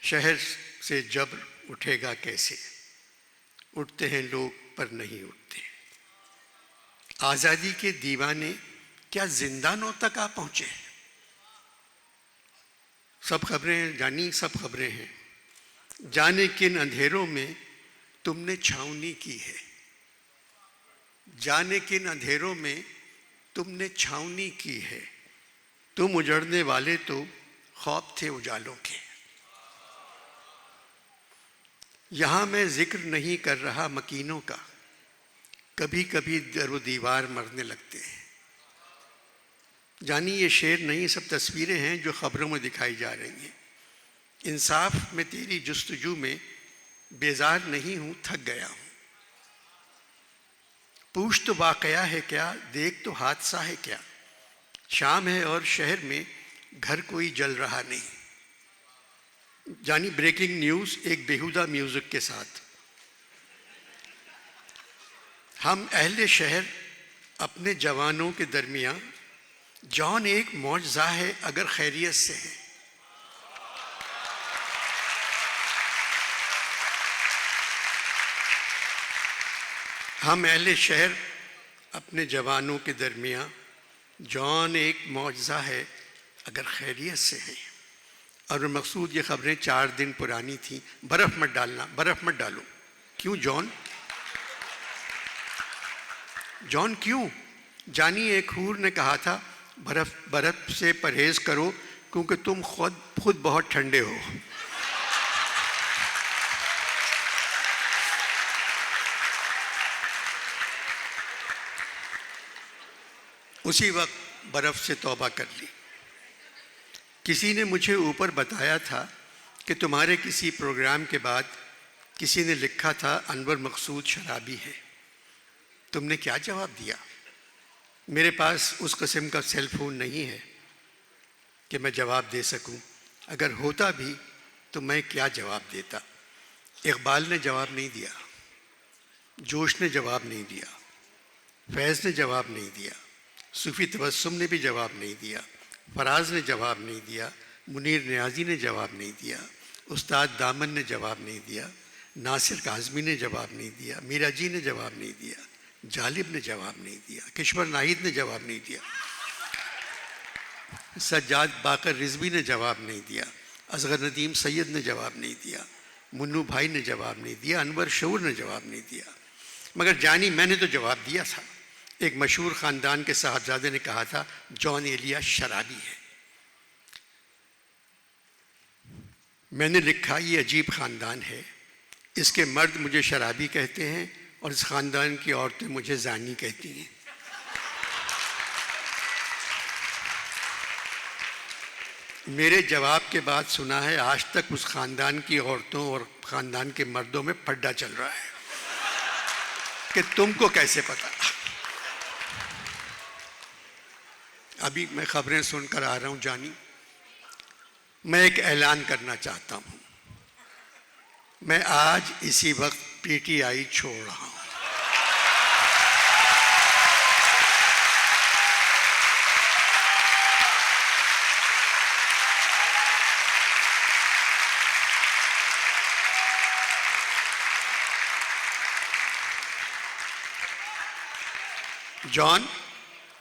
शहर से जबर उठेगा कैसे, उठते हैं लोग पर नहीं उठते। आज़ादी के दीवाने क्या जिंदानों तक आ पहुंचे? सब खबरें जानी, सब खबरें हैं। जाने किन अंधेरों में तुमने छावनी की है, जाने किन अंधेरों में तुमने छावनी की है। तुम उजड़ने वाले तो ख्वाब थे उजालों के। यहां मैं जिक्र नहीं कर रहा मकीनों का, कभी कभी दरो दीवार मरने लगते हैं। जानी ये शेर नहीं, सब तस्वीरें हैं जो खबरों में दिखाई जा रही हैं। इंसाफ में तेरी जुस्तजू में बेजार नहीं हूं, थक गया हूं। पूछ तो वाकया है क्या, देख तो हादसा है क्या। शाम है और शहर में घर कोई जल रहा नहीं। जानी ब्रेकिंग न्यूज एक बेहुदा म्यूजिक के साथ। हम अहले शहर अपने जवानों के दरमियान, जॉन एक मौजज़ा है अगर खैरियत से है। हम अहले शहर अपने जवानों के दरमियान, जॉन एक मौजज़ा है अगर खैरियत से है। और मकसूद ये खबरें 4 दिन पुरानी थी। बर्फ़ मत डालना, बर्फ़ मत डालो। क्यों जॉन? जॉन क्यों? जानी एक हूर ने कहा था बर्फ़ से परहेज़ करो क्योंकि तुम खुद बहुत ठंडे हो। उसी वक्त बर्फ़ से तौबा कर ली। किसी ने मुझे ऊपर बताया था कि तुम्हारे किसी प्रोग्राम के बाद किसी ने लिखा था अनवर मकसूद शराबी है। तुमने क्या जवाब दिया? मेरे पास उस किस्म का सेल फोन नहीं है कि मैं जवाब दे सकूं। अगर होता भी तो मैं क्या जवाब देता। इकबाल ने जवाब नहीं दिया, जोश ने जवाब नहीं दिया, फैज़ ने जवाब नहीं दिया, सूफ़ी तबस्सुम ने भी जवाब नहीं दिया, फराज ने जवाब नहीं दिया, मुनीर नियाज़ी ने जवाब नहीं दिया, उस्ताद दामन ने जवाब नहीं दिया, नासिर काज़मी ने जवाब नहीं दिया, मीरा जी ने जवाब नहीं दिया, जालिब ने जवाब नहीं दिया, किश्वर नाहिद ने जवाब नहीं दिया, सज्जाद बाकर रिजवी ने जवाब नहीं दिया, असगर नदीम सैयद ने जवाब नहीं दिया, मुन्नू भाई ने जवाब नहीं दिया, अनवर शऊर ने जवाब नहीं दिया। मगर जानी मैंने तो जवाब दिया था। एक मशहूर ख़ानदान के साहबजादे ने कहा था जॉन एलिया शराबी है। मैंने लिखा ये अजीब ख़ानदान है, इसके मर्द मुझे शराबी कहते हैं और इस ख़ानदान की औरतें मुझे जानी कहती हैं। मेरे जवाब के बाद सुना है आज तक उस ख़ानदान की औरतों और ख़ानदान के मर्दों में पड्डा चल रहा है कि तुमको कैसे पता। अभी मैं खबरें सुनकर आ रहा हूं जानी। मैं एक ऐलान करना चाहता हूं। मैं आज इसी वक्त पीटीआई छोड़ रहा हूं। जॉन,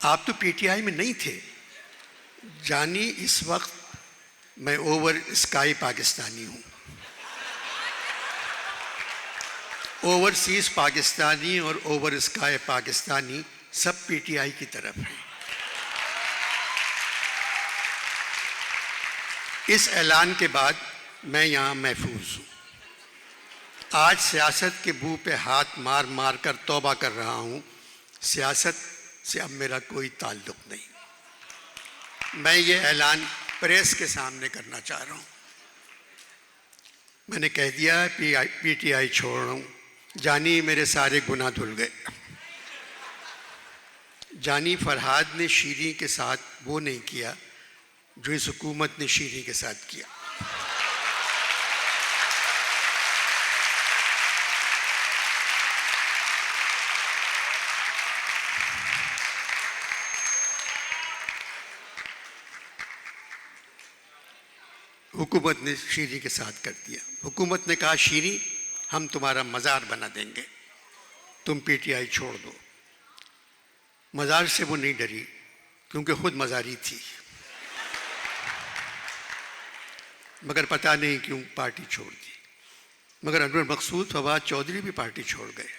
आप तो पीटीआई में नहीं थे। जानी, इस वक्त मैं ओवर स्काई पाकिस्तानी हूं। ओवरसीज पाकिस्तानी और ओवर स्काई पाकिस्तानी सब पीटीआई की तरफ हैं। इस ऐलान के बाद मैं यहां महफूज हूं। आज सियासत के मुंह पे हाथ मार मार कर तौबा कर रहा हूं। सियासत से अब मेरा कोई ताल्लुक नहीं। मैं ये ऐलान प्रेस के सामने करना चाह रहा हूं। मैंने कह दिया है पीटीआई छोड़ रहा हूं। जानी, मेरे सारे गुनाह धुल गए। जानी, फरहाद ने शीरी के साथ वो नहीं किया जो इस हुकूमत ने शीरी के साथ किया। हुकूमत ने शीरी के साथ कर दिया। हुकूमत ने कहा शीरी हम तुम्हारा मज़ार बना देंगे, तुम पीटीआई छोड़ दो। मज़ार से वो नहीं डरी क्योंकि खुद मज़ारी थी, मगर पता नहीं क्यों पार्टी छोड़ दी। मगर अनवर मकसूद, फवाद चौधरी भी पार्टी छोड़ गए।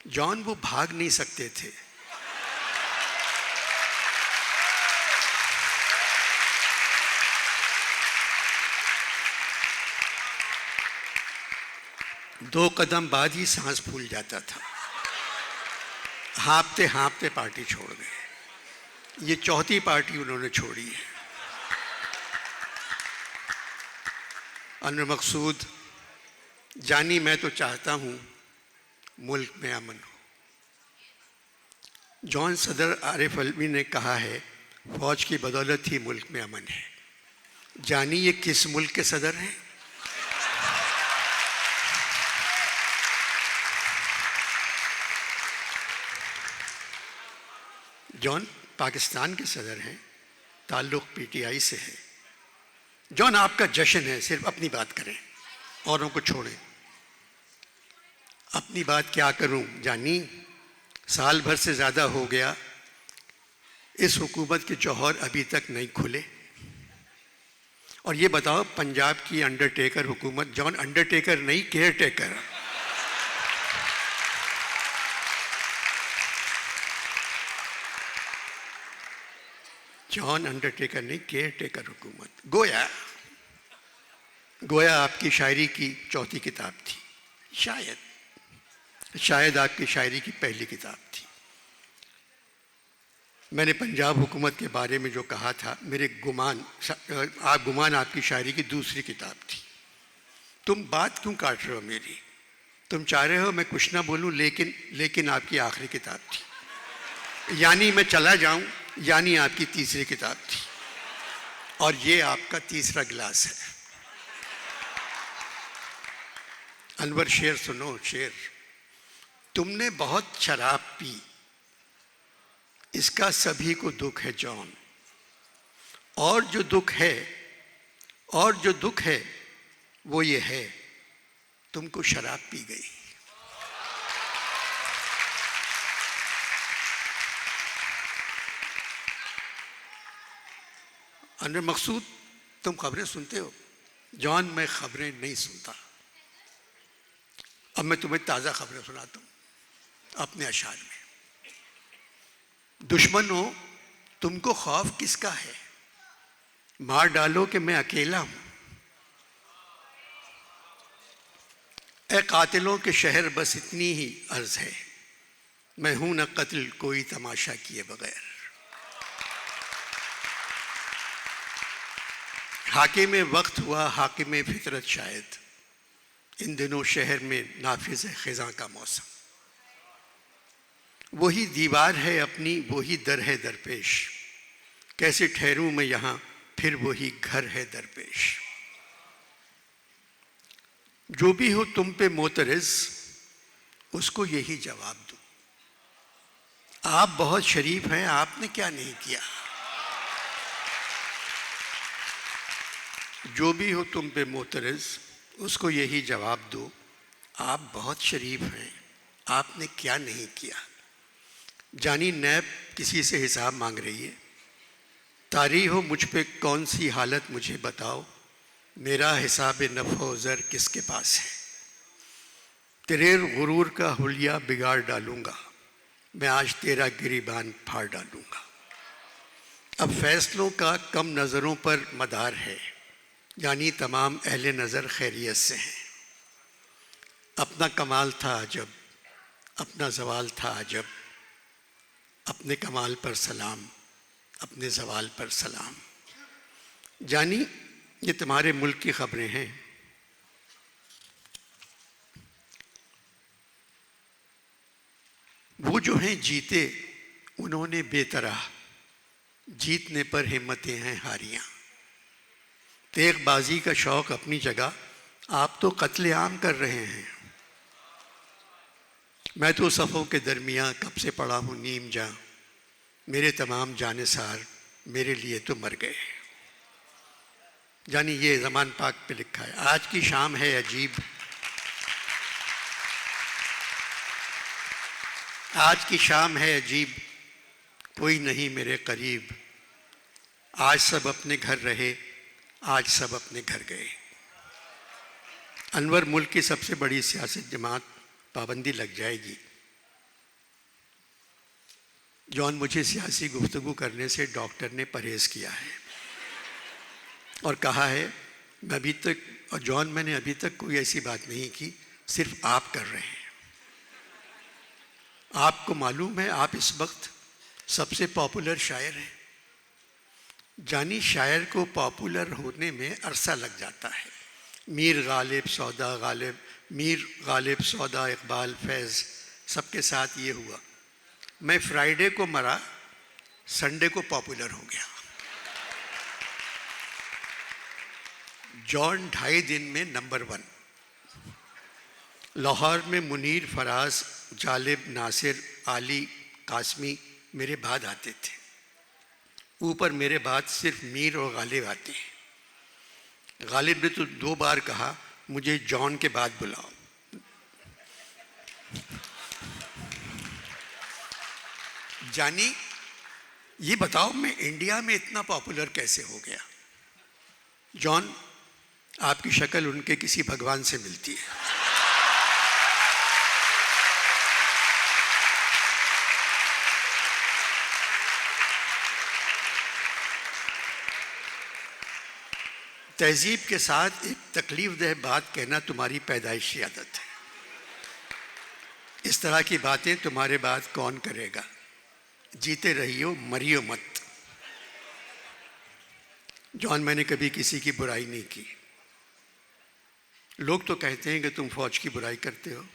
जॉन वो भाग नहीं सकते थे। दो कदम बाद ही सांस फूल जाता था। हाँपते हाँपते पार्टी छोड़ गए। ये चौथी पार्टी उन्होंने छोड़ी है। अनवर मकसूद, जानी मैं तो चाहता हूँ मुल्क में अमन हो। जॉन सदर आरिफ अलवी ने कहा है फौज की बदौलत ही मुल्क में अमन है। जानी ये किस मुल्क के सदर हैं? जॉन पाकिस्तान के सदर हैं, ताल्लुक़ पीटीआई से है। जॉन आपका जश्न है, सिर्फ अपनी बात करें, औरों को छोड़ें। अपनी बात क्या करूं जानी, साल भर से ज़्यादा हो गया इस हुकूमत के जौहर अभी तक नहीं खुले। और ये बताओ पंजाब की अंडरटेकर हुकूमत, जॉन अंडरटेकर नहीं केयर टेकर, जॉन अंडरटेकर नहीं केयर टेकर हुकूमत। गोया आपकी शायरी की चौथी किताब थी, शायद आपकी शायरी की पहली किताब थी। मैंने पंजाब हुकूमत के बारे में जो कहा था, मेरे गुमान आपकी शायरी की दूसरी किताब थी। तुम बात क्यों काट रहे हो मेरी? तुम चाह रहे हो मैं कुछ ना बोलूं, लेकिन आपकी आखिरी किताब थी। यानी मैं चला जाऊं, यानी आपकी तीसरी किताब थी। और ये आपका तीसरा गिलास है। अनवर शेर सुनो, शेर। तुमने बहुत शराब पी, इसका सभी को दुख है जॉन। और जो दुख है वो ये है, तुमको शराब पी गई। अनवर मकसूद, तुम खबरें सुनते हो? जॉन मैं खबरें नहीं सुनता। अब मैं तुम्हें ताज़ा खबरें सुनाता हूँ अपने अशार में। दुश्मनों, तुमको खौफ किसका है? मार डालो कि मैं अकेला हूं। ए कातिलों के शहर बस इतनी ही अर्ज है, मैं हूं न कत्ल कोई तमाशा किए बगैर। हाकिम वक्त हुआ हाकिम फितरत शायद, इन दिनों शहर में नाफिज खिज़ां का मौसम। वही दीवार है अपनी, वही दर है दरपेश, कैसे ठहरूं मैं यहाँ, फिर वही घर है दरपेश। जो भी हो तुम पे मोतरज़, उसको यही जवाब दो, आप बहुत शरीफ हैं, आपने क्या नहीं किया। जो भी हो तुम पे मोतरज़, उसको यही जवाब दो, आप बहुत शरीफ हैं, आपने क्या नहीं किया। जानी नैब किसी से हिसाब मांग रही है। तारी हो मुझ पे कौन सी हालत मुझे बताओ, मेरा हिसाब नफ़ो ज़र किसके पास है। तेरे गुरूर का हुलिया बिगाड़ डालूंगा, मैं आज तेरा गिरीबान फाड़ डालूंगा। अब फैसलों का कम नज़रों पर मदार है, यानी तमाम अहले नज़र खैरियत से हैं। अपना कमाल था अजब, अपना ज़वाल था अजब, अपने कमाल पर सलाम, अपने ज़वाल पर सलाम। जानी ये तुम्हारे मुल्क की खबरें हैं। वो जो हैं जीते, उन्होंने बेतरह, जीतने पर हिम्मतें हैं हारियां। तेगबाजी का शौक़ अपनी जगह, आप तो कत्ले आम कर रहे हैं। मैं तो सफ़ों के दरमियाँ कब से पड़ा हूँ नीम जां, मेरे तमाम जानिसार मेरे लिए तो मर गए। जानी ये ज़मान पाक पे लिखा है, आज की शाम है अजीब, आज की शाम है अजीब, कोई नहीं मेरे करीब, आज सब अपने घर रहे, आज सब अपने घर गए। अनवर मुल्क की सबसे बड़ी सियासी जमात पाबंदी लग जाएगी। जॉन, मुझे सियासी गुफ्तगू करने से डॉक्टर ने परहेज़ किया है और कहा है मैं अभी तक, और जॉन मैंने अभी तक कोई ऐसी बात नहीं की, सिर्फ आप कर रहे हैं। आपको मालूम है आप इस वक्त सबसे पॉपुलर शायर हैं। जानी, शायर को पॉपुलर होने में अरसा लग जाता है। मीर गालिब, सौदा गालिब, मीर गालिब, सौदा, इकबाल, फैज़, सबके साथ ये हुआ। मैं फ्राइडे को मरा, संडे को पॉपुलर हो गया। जॉन 2.5 दिन में नंबर 1। लाहौर में मुनीर, फराज, जालिब, नासिर, आली, कासमी मेरे बाद आते थे। ऊपर मेरे बाद सिर्फ मीर और गालिब आते हैं। गालिब ने तो 2 बार कहा मुझे जॉन के बाद बुलाओ। जानी, ये बताओ मैं इंडिया में इतना पॉपुलर कैसे हो गया? जॉन, आपकी शक्ल उनके किसी भगवान से मिलती है। तहजीब के साथ एक तकलीफदेह बात कहना तुम्हारी पैदाइशी आदत है। इस तरह की बातें तुम्हारे बाद कौन करेगा? जीते रहियो, मरियो मत। जॉन, मैंने कभी किसी की बुराई नहीं की। लोग तो कहते हैं कि तुम फौज की बुराई करते हो।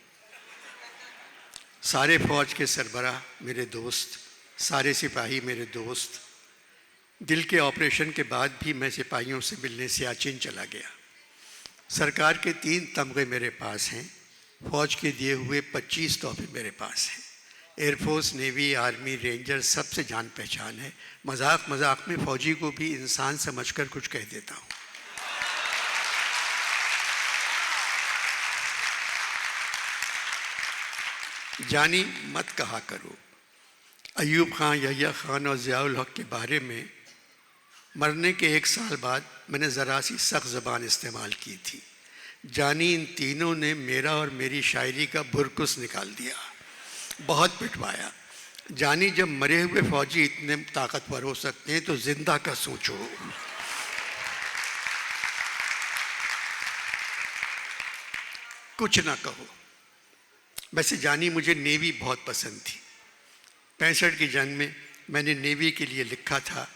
सारे फौज के सरबराह मेरे दोस्त, सारे सिपाही मेरे दोस्त। दिल के ऑपरेशन के बाद भी मैं सिपाहियों से मिलने सियाचिन चला गया। सरकार के 3 तमगे मेरे पास हैं। फौज के दिए हुए 25 तोहफे मेरे पास हैं। एयरफोर्स, नेवी, आर्मी, रेंजर सबसे जान पहचान है। मजाक मजाक में फौजी को भी इंसान समझकर कुछ कह देता हूँ। जानी, मत कहा करो अयूब खान, यहिया खान और ज़ियाउल हक के बारे में मरने के 1 साल बाद मैंने ज़रा सी सख्त ज़बान इस्तेमाल की थी। जानी, इन तीनों ने मेरा और मेरी शायरी का बुरकुस निकाल दिया, बहुत पिटवाया। जानी, जब मरे हुए फौजी इतने ताकतवर हो सकते हैं तो जिंदा का सोचो। कुछ ना कहो। वैसे जानी, मुझे नेवी बहुत पसंद थी। 65 की जंग में मैंने नेवी के लिए लिखा था,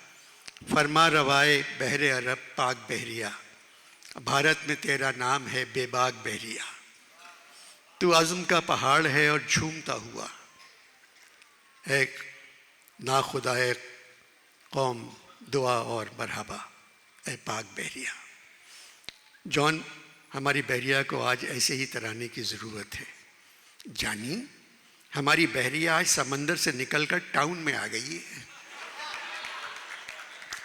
फरमा रवाए बहरे अरब पाक बहरिया, भारत में तेरा नाम है बेबाक बहरिया। तू आज़म का पहाड़ है और झूमता हुआ एक ना खुदाए कौम, दुआ और मरहबा ए पाक बहरिया। जॉन, हमारी बहरिया को आज ऐसे ही तराने की ज़रूरत है। जानी, हमारी बहरिया आज समंदर से निकलकर टाउन में आ गई है।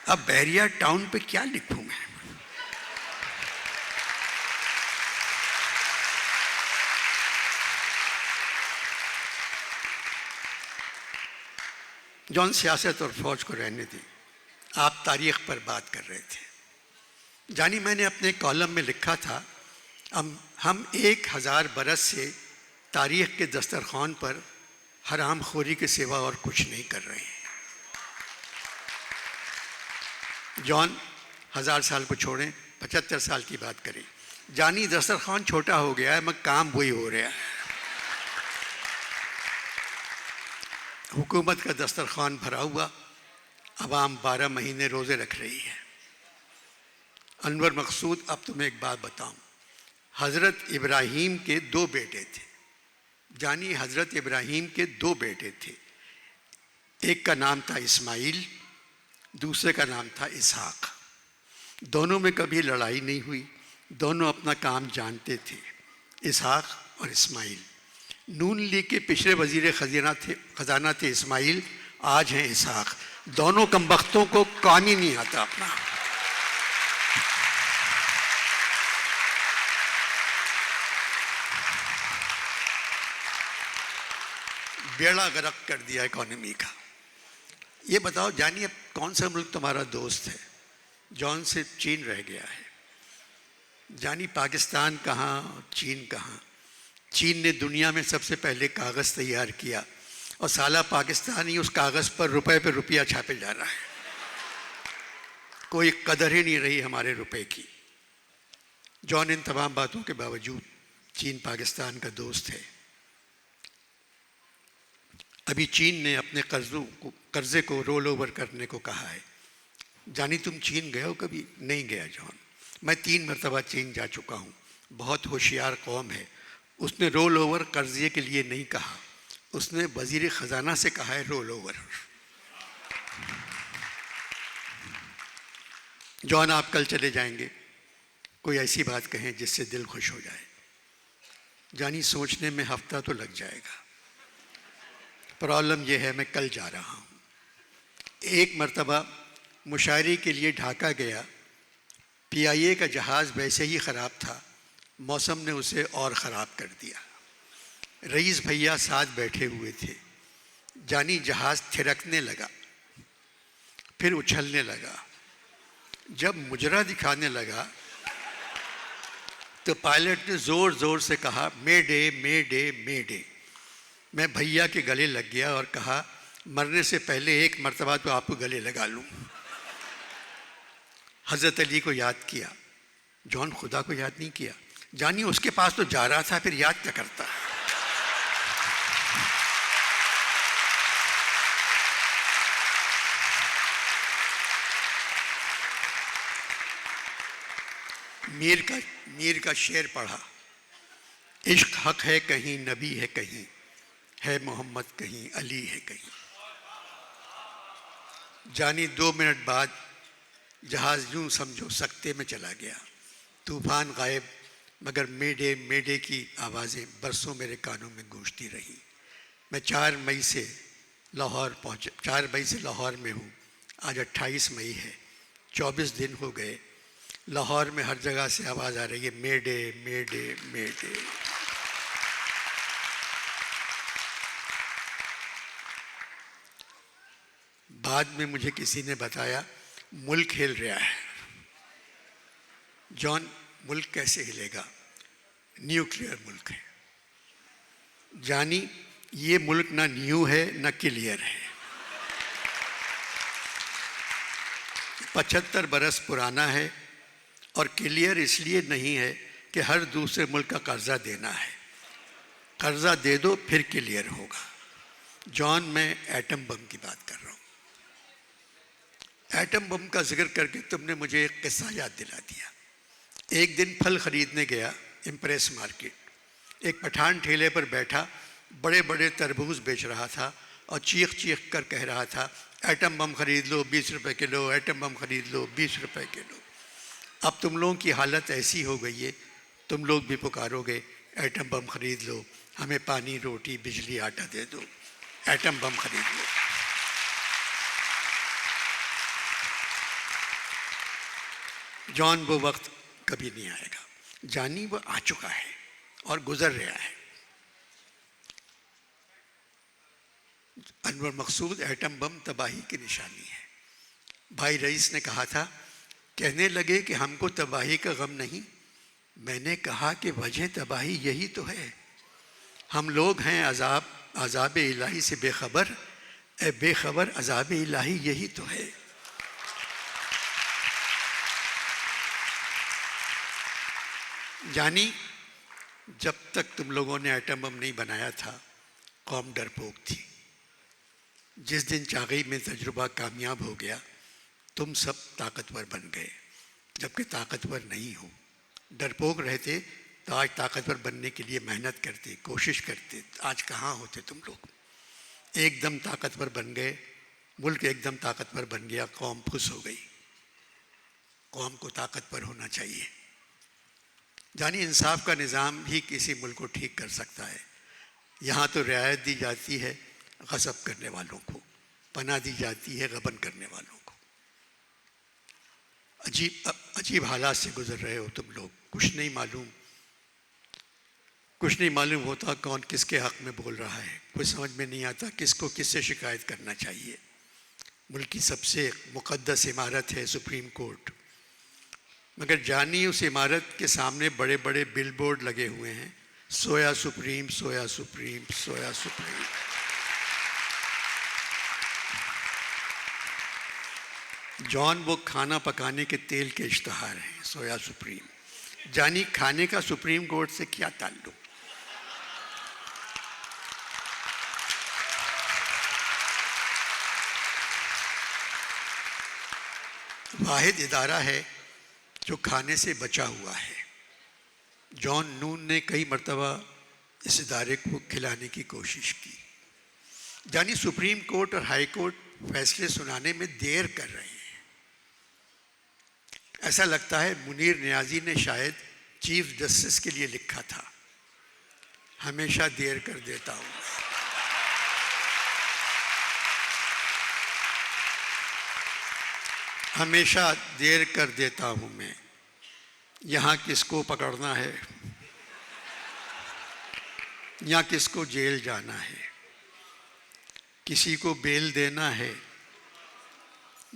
अब बहरिया टाउन पे क्या लिखूं मैं? जॉन, सियासत और फौज को रहने दी, आप तारीख पर बात कर रहे थे। जानी, मैंने अपने कॉलम में लिखा था, हम 1000 बरस से तारीख के दस्तरखान पर हराम खोरी के सिवा और कुछ नहीं कर रहे हैं। जॉन, 1000 साल को छोड़ें, 75 साल की बात करें। जानी, दस्तरखान छोटा हो गया है मगर काम वही हो रहा है। हुकूमत का दस्तरखान भरा हुआ, अवाम 12 महीने रोज़े रख रही है। अनवर मकसूद, अब तुम्हें एक बात बताऊं, हज़रत इब्राहीम के 2 बेटे थे। जानी, हज़रत इब्राहीम के 2 बेटे थे। एक का नाम था इस्माइल, दूसरे का नाम था इसहाक। दोनों में कभी लड़ाई नहीं हुई, दोनों अपना काम जानते थे, इसहाक और इस्माइल। नून लीग के पिछले वजीर खजाना थे इस्माइल, आज हैं इसहाक। दोनों कमबख्तों को काम ही नहीं आता अपना। बेड़ा गर्क कर दिया इकोनॉमी का। ये बताओ जानिए कौन सा मुल्क तुम्हारा दोस्त है? जॉन से चीन रह गया है। जानी पाकिस्तान कहाँ, चीन कहाँ? चीन ने दुनिया में सबसे पहले कागज़ तैयार किया और साला पाकिस्तान ही उस कागज़ पर रुपए पे रुपया छापे जा रहा है। कोई कदर ही नहीं रही हमारे रुपए की। जॉन इन तमाम बातों के बावजूद चीन पाकिस्तान का दोस्त है। अभी चीन ने अपने कर्जे को रोल ओवर करने को कहा है। जानी तुम चीन गए हो कभी? नहीं गया जॉन, मैं 3 मरतबा चीन जा चुका हूँ। बहुत होशियार कौम है। उसने रोल ओवर कर्जे के लिए नहीं कहा, उसने वजीर ख़जाना से कहा है रोल ओवर। जॉन आप कल चले जाएंगे, कोई ऐसी बात कहें जिससे दिल खुश हो जाए। जानी सोचने में हफ्ता तो लग जाएगा। प्रॉब्लम यह है मैं कल जा रहा हूँ। एक मरतबा मुशायरे के लिए ढाका गया। PIA का जहाज़ वैसे ही ख़राब था, मौसम ने उसे और ख़राब कर दिया। रईस भैया साथ बैठे हुए थे। जानी जहाज़ थिरकने लगा, फिर उछलने लगा। जब मुजरा दिखाने लगा तो पायलट ने ज़ोर ज़ोर से कहा मेडे मेडे मेडे। मैं भैया के गले लग गया और कहा मरने से पहले एक मरतबा तो आपको गले लगा लूँ। हज़रत अली को याद किया। जॉन खुदा को याद नहीं किया। जानिए उसके पास तो जा रहा था, फिर याद क्या करता। मीर का शेर पढ़ा, इश्क हक है कहीं, नबी है कहीं, है मोहम्मद कहीं, अली है कहीं। जानी 2 मिनट बाद जहाज़ यूं समझो सकते में चला गया। तूफान गायब, मगर मेडे मेडे की आवाज़ें बरसों मेरे कानों में गूंजती रही। मैं 4 मई से लाहौर में हूँ। आज 28 मई है, 24 दिन हो गए। लाहौर में हर जगह से आवाज़ आ रही है मेडे मेडे मेडे। बाद में मुझे किसी ने बताया मुल्क हिल रहा है। जॉन मुल्क कैसे हिलेगा? न्यूक्लियर मुल्क है। जानी ये मुल्क ना न्यू है ना क्लियर है। 75 बरस पुराना है और क्लियर इसलिए नहीं है कि हर दूसरे मुल्क का कर्जा देना है। कर्जा दे दो फिर क्लियर होगा। जॉन मैं एटम बम की बात कर रहा हूँ। एटम बम का जिक्र करके तुमने मुझे एक किस्सा याद दिला दिया। एक दिन फल खरीदने गया इम्प्रेस मार्केट। एक पठान ठेले पर बैठा बड़े बड़े तरबूज बेच रहा था और चीख चीख कर कह रहा था एटम बम खरीद लो 20 रुपए किलो, एटम बम खरीद लो 20 रुपए किलो। अब तुम लोगों की हालत ऐसी हो गई है, तुम लोग भी पुकारोगे एटम बम खरीद लो, हमें पानी रोटी बिजली आटा दे दो, एटम बम खरीद लो। जॉन वो वक्त कभी नहीं आएगा। जानी वो आ चुका है और गुजर रहा है। अनवर मकसूद एटम बम तबाही की निशानी है। भाई रईस ने कहा था, कहने लगे कि हमको तबाही का गम नहीं। मैंने कहा कि वजह तबाही यही तो है। हम लोग हैं अजाब इलाही से बेखबर, ए बेखबर अजाब इलाही यही तो है। जानी जब तक तुम लोगों ने एटम बम नहीं बनाया था कौम डरपोक थी। जिस दिन चागई में तजुर्बा कामयाब हो गया तुम सब ताकतवर बन गए, जबकि ताकतवर नहीं हो। डरपोक रहते तो आज ताकतवर बनने के लिए मेहनत करते, कोशिश करते। आज कहाँ होते तुम लोग? एकदम ताकतवर बन गए, मुल्क एकदम ताकतवर बन गया, कौम खुश हो गई। कौम को ताकतवर होना चाहिए। जानी इंसाफ का निज़ाम ही किसी मुल्क को ठीक कर सकता है। यहाँ तो रियायत दी जाती है गज़ब करने वालों को, पनाह दी जाती है गबन करने वालों को। अजीब हालात से गुजर रहे हो तुम लोग, कुछ नहीं मालूम कुछ नहीं मालूम होता कौन किसके हक में बोल रहा है, कुछ समझ में नहीं आता किसको किससे शिकायत करना चाहिए। मुल्क की सबसे मुक़द्दस इमारत है सुप्रीम कोर्ट, मगर जानी उस इमारत के सामने बड़े बड़े बिल बोर्ड लगे हुए हैं, सोया सुप्रीम, सोया सुप्रीम, सोया सुप्रीम। जॉन वो खाना पकाने के तेल के इश्तहार हैं, सोया सुप्रीम। जानी खाने का सुप्रीम कोर्ट से क्या ताल्लुक। वाहिद इदारा है जो खाने से बचा हुआ है। जॉन नून ने कई मर्तबा इस इदारे को खिलाने की कोशिश की। जानी सुप्रीम कोर्ट और हाई कोर्ट फैसले सुनाने में देर कर रहे हैं। ऐसा लगता है मुनीर नियाजी ने शायद चीफ जस्टिस के लिए लिखा था, हमेशा देर कर देता हूँ। हमेशा देर कर देता हूँ मैं, यहाँ किसको पकड़ना है, यहाँ किसको जेल जाना है, किसी को बेल देना है,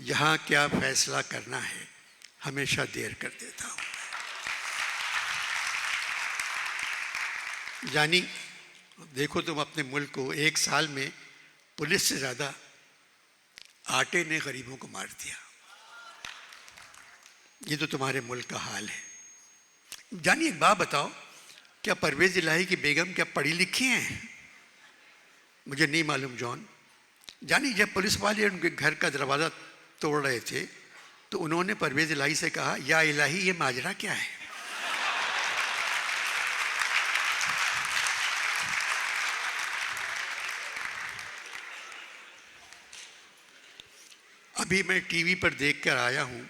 यहाँ क्या फैसला करना है, हमेशा देर कर देता हूँ। जानी देखो तुम अपने मुल्क को, एक साल में पुलिस से ज़्यादा आटे ने गरीबों को मार दिया। ये तो तुम्हारे मुल्क का हाल है। जानी एक बात बताओ, क्या परवेज़ इलाही की बेगम क्या पढ़ी लिखी हैं? मुझे नहीं मालूम जॉन। जानी जब पुलिस वाले उनके घर का दरवाज़ा तोड़ रहे थे तो उन्होंने परवेज़ इलाही से कहा, या इलाही ये माजरा क्या है? अभी मैं टीवी पर देखकर आया हूँ,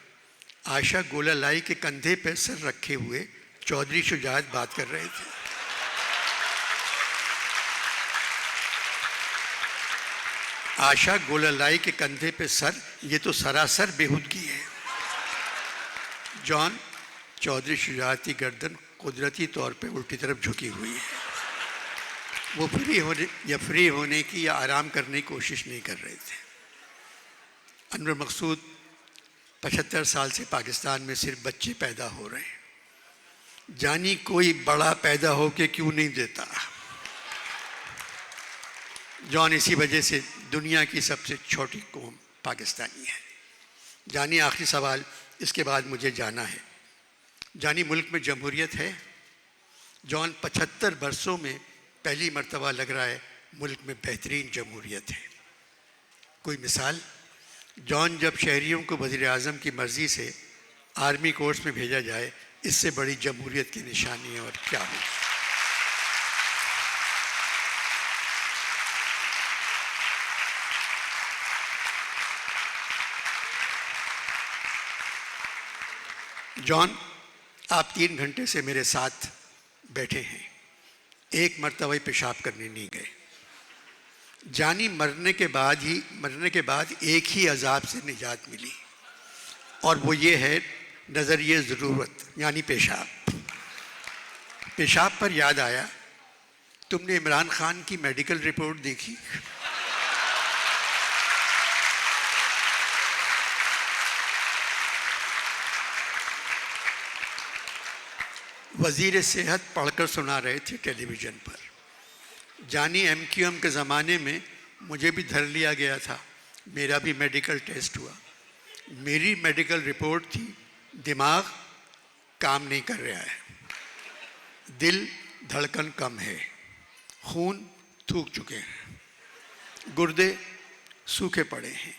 आयशा गोलालाई के कंधे पर सर रखे हुए चौधरी शुजात बात कर रहे थे। आयशा गोलालाई के कंधे पे सर, ये तो सरासर बेहूदगी है। जॉन, चौधरी शुजात की गर्दन कुदरती तौर पे उल्टी तरफ झुकी हुई है। वो फ्री होने की या आराम करने की कोशिश नहीं कर रहे थे। अनवर मकसूद 75 साल से पाकिस्तान में सिर्फ बच्चे पैदा हो रहे हैं। जानी कोई बड़ा पैदा हो के क्यों नहीं देता। जॉन, इसी वजह से दुनिया की सबसे छोटी कौम पाकिस्तानी है। जानी आखिरी सवाल, इसके बाद मुझे जाना है। जानी मुल्क में जमहूरियत है? जॉन, 75 बरसों में पहली मर्तबा लग रहा है मुल्क में बेहतरीन जमहूरियत है। कोई मिसाल? जॉन, जब शहरियों को वज़ीर आज़म की मर्ज़ी से आर्मी कोर्स में भेजा जाए, इससे बड़ी जमहूरियत की निशानी है और क्या हो। जॉन, आप 3 घंटे से मेरे साथ बैठे हैं, एक मर्तबा पेशाब करने नहीं गए। जानी, मरने के बाद एक ही अजाब से निजात मिली, और वो ये है नज़रिए ज़रूरत, यानी पेशाब। पेशाब पर याद आया, तुमने इमरान खान की मेडिकल रिपोर्ट देखी? वज़ीर सेहत पढ़कर सुना रहे थे टेलीविज़न पर। जानी, MQM के ज़माने में मुझे भी धर लिया गया था, मेरा भी मेडिकल टेस्ट हुआ। मेरी मेडिकल रिपोर्ट थी, दिमाग काम नहीं कर रहा है, दिल धड़कन कम है, खून थूक चुके हैं, गुर्दे सूखे पड़े हैं,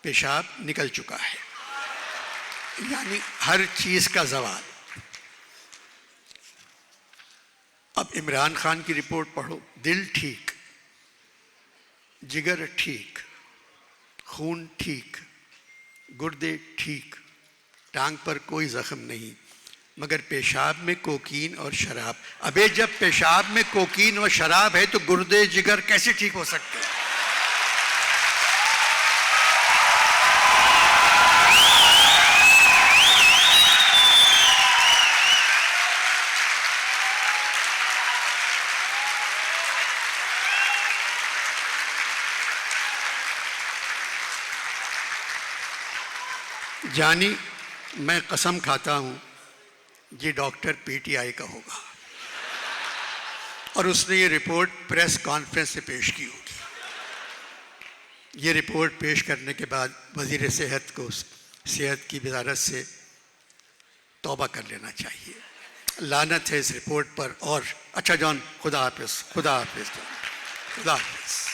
पेशाब निकल चुका है, यानी हर चीज़ का जवाब। अब इमरान खान की रिपोर्ट पढ़ो, दिल ठीक, जिगर ठीक, खून ठीक, गुर्दे ठीक, टांग पर कोई ज़ख्म नहीं, मगर पेशाब में कोकीन और शराब। अबे जब पेशाब में कोकीन और शराब है तो गुर्दे जिगर कैसे ठीक हो सकते हैं? जानी, मैं कसम खाता हूँ ये डॉक्टर पीटीआई का होगा और उसने ये रिपोर्ट प्रेस कॉन्फ्रेंस से पेश की होगी। ये रिपोर्ट पेश करने के बाद वज़ीर सेहत को सेहत की वजारत से तौबा कर लेना चाहिए। लानत है इस रिपोर्ट पर। और अच्छा जॉन, खुदा हाफिज़, खुदा हाफिज़, खुदा हाफिज़।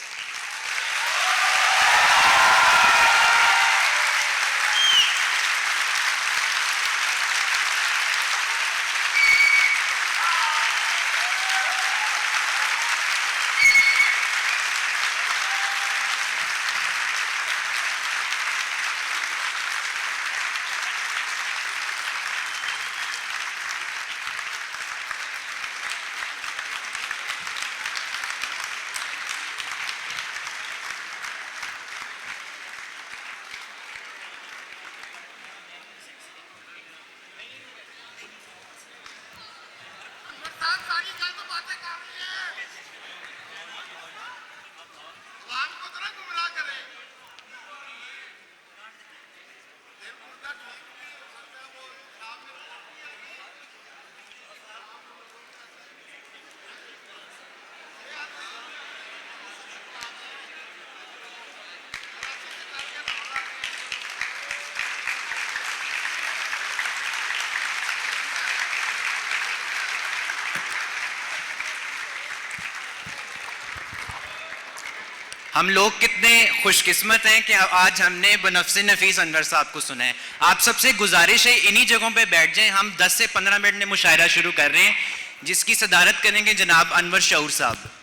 हम लोग कितने खुशकिस्मत हैं कि आज हमने बनफ्से नफीस अनवर साहब को सुना है। आप सबसे गुजारिश है इन्हीं जगहों पे बैठ जाएं। हम 10 से 15 मिनट में मुशायरा शुरू कर रहे हैं जिसकी सदारत करेंगे जनाब अनवर शऊर साहब।